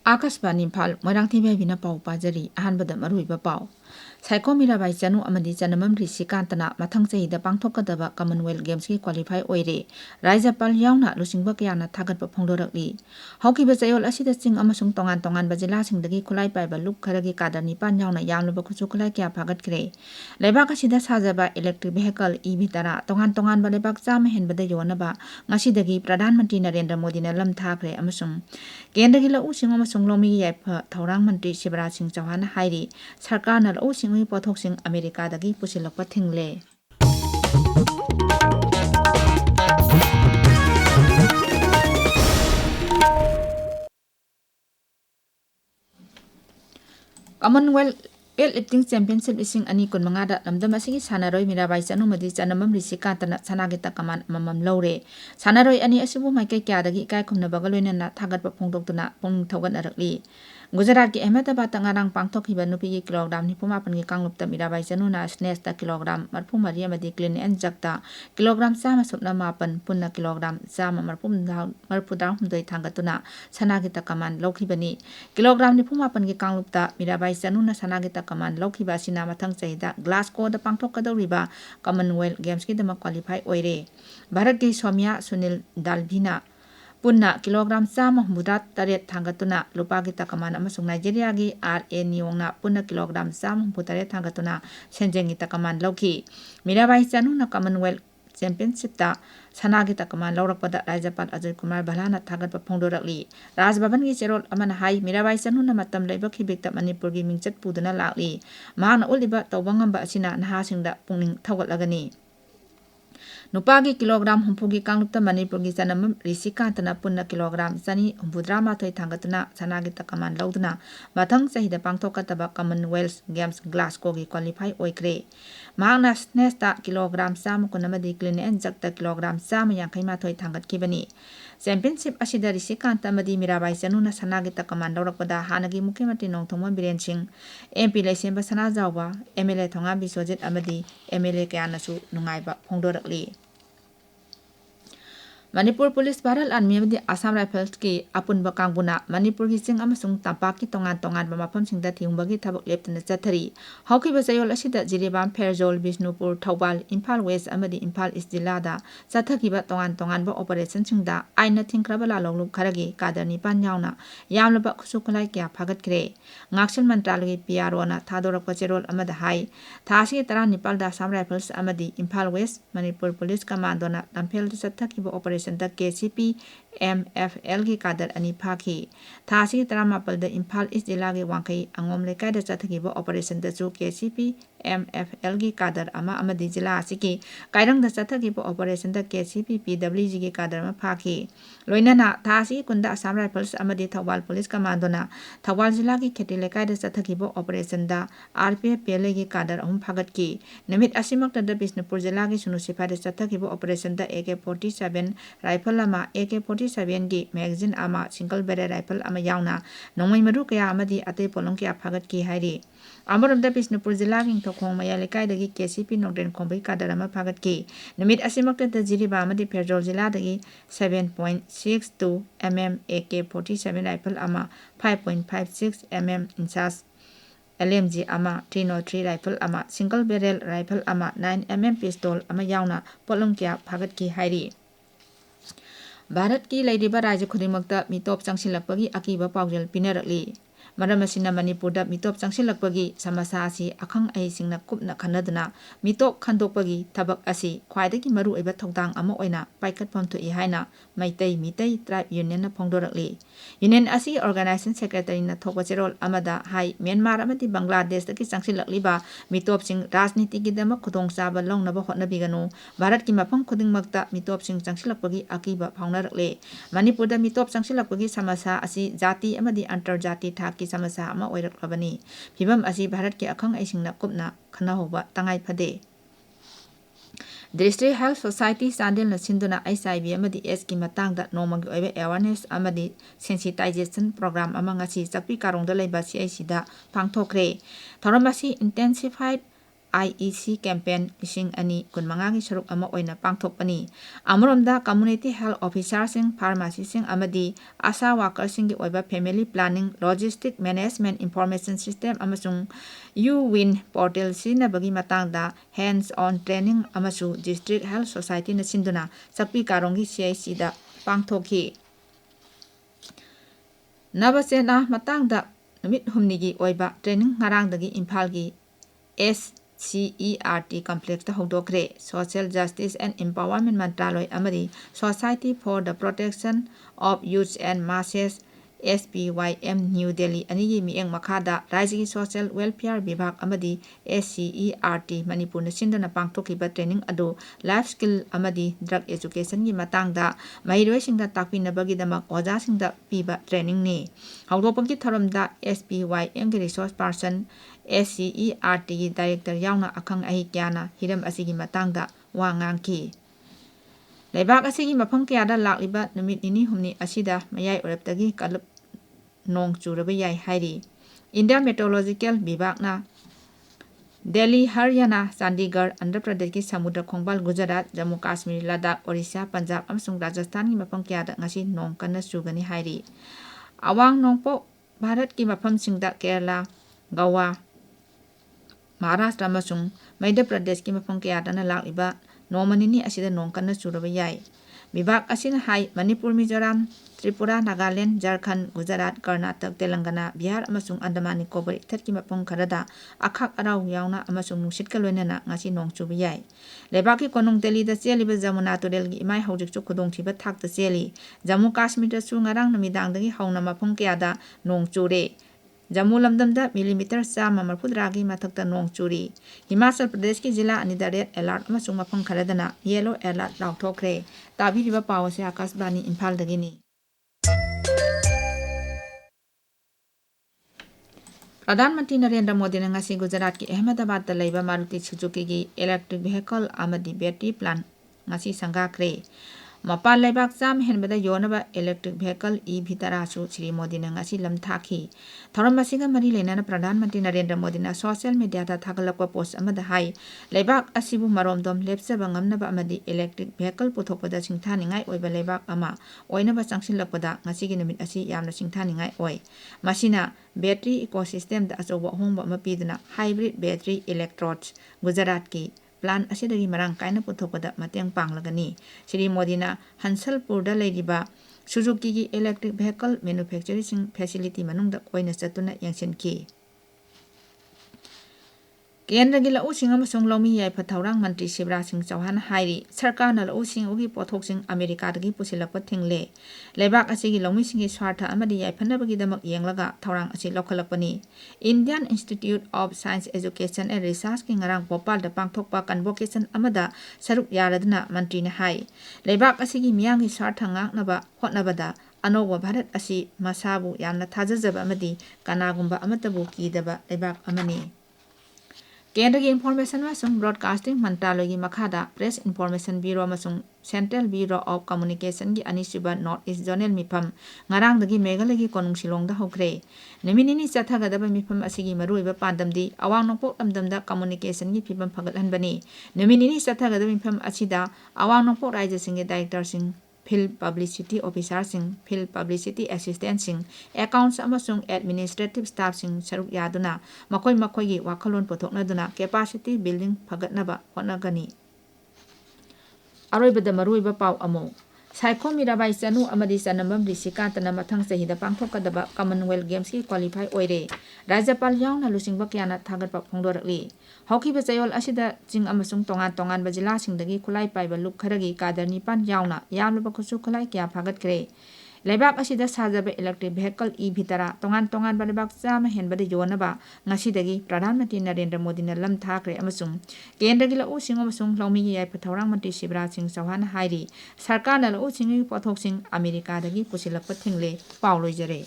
Akashvani Imphal Moirangthem Ibehaibi Pau Pajari Ahanbada Maruiba Pau Saiko Mirabai Chanu Amadi Chanamam Risikantana Mathang Chahida Pangthokadaba Commonwealth Games ki qualify oire Raijapal Yauna Lusingba Kayana Thagatpa Phongdorakli Haukiba Chayol asida ching amasung tongan bajila singdagi khulai paiba luk kharagi kadar nipan yauna yamluba khuchu khulai kya phagatkhre Lebak asida sajaba electric vehicle EV tara tongan ba lebak chama henbada yonaba ngasidagi Pradhan Mantri Narendra Modi na lam thakre amasung Kendagi lau sing amasung lomi yaipa Thaurang Mantri Shivraj Singh Chauhan hairi sarkar na lau sing pothok sing Amerika dagi pusilakpa thingle Commonwealth Weightlifting Championship ising ani kun mangada lamdam asigi sanaroi Mirabai Chanu madi chanamam risikantana sanagita kaman mamam laure sanaroi ani asibu maikai kyadagi kai khumna bagaloina na thagatpa phongdoktuna pung thogan arakli Gujarat ki Ahmedabad ngarang pangthokhiba nupi kilogram 9 ki kanglupta Mirabai Chanu na snatch ta kilogram 34 amadi clean and jerk ta kilogram 108 punna kilogram 140 thangatuna sanagita kaman lokhibani kilogram 9 ki kanglupta Mirabai Chanu na sanagita kaman lokhiba sina mathang chahida Glasgow da pangthokadoriba Commonwealth Games ki dama qualify oire Bharat ki Somya Sunil Dalbina Punna kilogram 138 thangatuna lupa kita kaman amasung Nigeria gi RA Niongna punna kilogram 138 thangatuna senjeng kita kaman lokhi Mirabai Chanu na Commonwealth Championship ta sanagi ta kaman laurakpada Rajapal Ajay Kumar Bhalana thagatpa phongdorakli Raj Bhavan gi cherol amana hai Mirabai Chanu na matam leiba khibikta Manipur gi mingchat puduna lakli mahna uliba tawbangamba asina nahasingda pungning thawgatlagani Nupagi kilogram humpugi kanglupta Manipur gi chanamam risikantana punna kilogram chani humpudrama thoi thangatuna sanagi takaman lauduna mathang chahida pangthokataba Commonwealth Games Glasgow gi qualify oikre mahna snatch ta kilogram 100 clean and jerk ta kilogram 150 thoi thangatkibani championship asida risikanta madi Mirabai Chanu na sanagi takaman laurakpada hanagi Mukhyamantri Nongthongman Biren Singh MP Laisemba Sana Jauba MLA Thonga Biswajit amadi MLA kayanasu nungaiba phongdorakli Manipur Police Baral Army amadi Assam Rifles ki apunba kangbuna Manipur gi ching amasung tampak ki tongan ba mafam singda thiungbagi thabak leptana chathari haukiba chayol asida Jiribam Fairjol Bishnupur Thoubal Imphal West amadi Imphal East jilada chathakiba tongan ba operation singda aina thingkraba lalonglup kharagi kadar nipan yauna yamlaba khusukulai kya phagatkhre ngaksil mantralagi PRO na thadorakpa cherol amada hai thasi tara Nepal da Assam Rifles amadi Imphal West Manipur Police Commando na lamphel chathakiba operation da KCP MFL ki kadar ani phaki thasi taramapal da Imphal East jilagi wangkai angom lekai da chathakiba operation da chu KCP MFL ki kadar ama amadi jila asiki kairang da chathakiba operation da KCP PWG ki kadar ma phaki loinana thasi kunda Assam Rifles amadi Thoubal Police Commando na Thoubal jilagi kheti lekai da chathakiba operation da RPF PLA ki kadar ahum phagat ki namit asimak da Bishnupur jilagi sunusifai da chathakiba operation da AK-47 rifle lama AK-47 gi magazine ama single barrel rifle ama yauna nongmai maru kaya amadi ate polong kya phagat ki hairi Amaramda Bishnupur jilagi thokhong maya lekai dagi KCP Nongden khombai kadar ama phagat ki namit asimakta da Jiriba amadi Fairjol jila dagi 7.62 mm AK-47 rifle ama 5.56 mm inchas LMG ama 303 rifle ama single barrel rifle ama 9 mm pistol ama yauna polong kya phagat ki hairi Bharat ki lairiba rajya khudimakta mitop changsilakpagi akiba paujal pinarakli Maram asina Manipurda mitop changsilakpagi samasa asi akhang ai singna kupna khanaduna mitop khandokpagi thabak asi khwaidagi maru oiba thokdang ama oina paikatpham thoi haina Midday Tribe Union na phongdorakli Union asi organization secretary na thokpa cherol amada hai Myanmar amati Bangladesh dagi changsilakliba mitop sing rajniti gi dama khudong chaba longnaba hotnabiganu Bharat ki mafam khudingmakta mitop sing changsilakpagi akiba phaunarakle Manipurda mitop changsilakpagi samasa asi jati amadi antarjati thaki samasa ama oiraklabani phibam asi Bharat ki akhang aisingna kupna khanahoba tangai phade District Health Society Sandel na sinduna HIV amadi AIDS ki matangda nomagi oiba awareness amadi sensitization program ama ngasi chakpi karongda leiba CIC da pangthokre thoramasi intensified IEC campaign ising ani kunmangagi saruk ama oina pangthokpani amromda community health officers sing pharmacy sing amadi asa workers sing gi oiba family planning logistic management information system amasung UWIN portal sinabagi matangda hands on training amasu district health society na sinduna sakpi karongi CIC da pangthokhi nabasena matangda numit humnigi oiba training ngarangdagi Imphal gi SCERT complex ta hodokre Social Justice and Empowerment Mantraloy amadi Society for the Protection of Youth and Masses SPYM New Delhi anigi mieng makhada Raji Social Welfare Vibhag amadi SCERT Manipur na sindana pangthokiba training adu life skill amadi drug education gi matangda mahiroi singda takpinabagi damak oja singda piba training ni hawdopagi tharamda SPYM gi resource person SCERT gi director yauna akhang ahi kyana hiram asigi matangda wa ngangki Lebak asigi mafam kayada lakliba numit nini humni asida mayai oraptagi kalup nong churaba yai hairi India Meteorological Vibhag na Delhi, Haryana, Chandigarh, Andhra Pradesh ki samudra khongbal Gujarat, Jammu Kashmir, Ladakh, Orissa, Punjab amsung Rajasthan ki mafam kayada ngasi nong kanna chugani hairi Awang nongpo Bharat ki mafam singda Kerala, Goa, Maharashtra amasung Madhya Pradesh ki mafam kayada na lakliba Nomanini asida nong kanna churaba yai Vibhag asina hai Manipur Mizoram Tripura Nagaland Jharkhand Gujarat Karnataka Telangana Bihar amasung Andaman Nicobar ithatki mapung kharada akhak arau yauna amasung nusit ka loinana ngasi nong chuba yai Lebaki konong Delhi da cheliba Jamuna Tudel gi imai hojik chu khudong thiba thak ta cheli Jammu Kashmir da chu ngarang namidang dagi hauna mapung kayada nong chure Jammu lamdamda millimeter sama marfudragi mathakta nong churi Himachal Pradesh ki jila anida red alert amasung mapung kharadana yellow alert lauthokre tabiriba pawase Akashbani Imphal dagini Pradhan Mantri Narendra Modi na ngasi Gujarat ki Ahmedabad da laiba Maruti Suzuki gi electric vehicle amadi battery plant ngasi sangakre Mapal laibak jam henbada yonaba electric vehicle tarasu Shri Modi na ngasi lam thakhi Thoram masiga mari lenana Pradhan Mantri Narendra Modi na social media da thagalakwa post amada hai laibak asibu maromdom lepsaba ngamnaba amadi electric vehicle puthokpada singthaningai oiba laibak ama oinaba changsilakpada ngasi gi numit asi yamna singthaningai oi masina battery ecosystem da achoba hongba mapiduna hybrid battery electrodes Gujarat ki plan asidagi marang kaina puthokpada mateng panglagani Shri Modi na Hansalpur da leiriba Suzuki gi electric vehicle manufacturing facility manungda koina chatuna yangsinki Kendra gi lau sing amasung lomi yai pathaurang Mantri Shivraj Singh Chauhan hairi sarkar na lau sing ugi pothok sing America dagi pusilakpa thingle lebak asigi lomi singi swartha amadi yai phanabagi damak yenglaga thaurang asi lokhalakpani Indian Institute of Science Education and Research ki ngarang Bhopal da pangthokpa convocation amada saruk yaradna Mantri na hai lebak asigi miyangi swartha ngaknaba hotnabada anowa Bharat asi masabu yamna thajajaba amadi kanagumba amatabu kidaba lebak amani Kendra gi Information amasung Broadcasting Mantraloy gi makhada Press Information Bureau amasung Central Bureau of Communication gi anisuba North East Zonal mifam ngarang dagi Meghalaya gi konung Shillong da hokre neminini chathagadaba mifam asigi maruiba pandamdi awang nongpok lamdamda communication gi phibam phagathanbani neminini chathagadaba mifam asida awang nongpok raija sing gi director sing Field Publicity Officer sing Field Publicity Assistant sing Accounts amasung Administrative Staff sing saruk yaduna makoi gi wakhalon puthoknaduna capacity building phagatnaba hotnagani aroibada maruiba paw amo Saiko Mirabai Chanu amadi Chanambam Risikantana mathang chahida pangthokadaba Commonwealth Games ki qualify oire Rajapal yauna lusingba kyana thagatpa phongdorakli Hokiba chayol asida ching amasung tongan bajila singdagi khulai paiba luk kharagi kadar nipan yauna yamlaba khusu khulai kya phagatkre Lebak asida sajaba electric vehicle tara tongan balibak chama henbada yonaba ngasidagi Pradhan Mantri Narendra Modi na lam thakre amasung kendra gi lau sing amasung lomi gi yai pathaurang Mantri Shivraj Singh Chauhan hairi sarkar na lau sing gi pothok sing America dagi pusilakpa thingle pawloi jare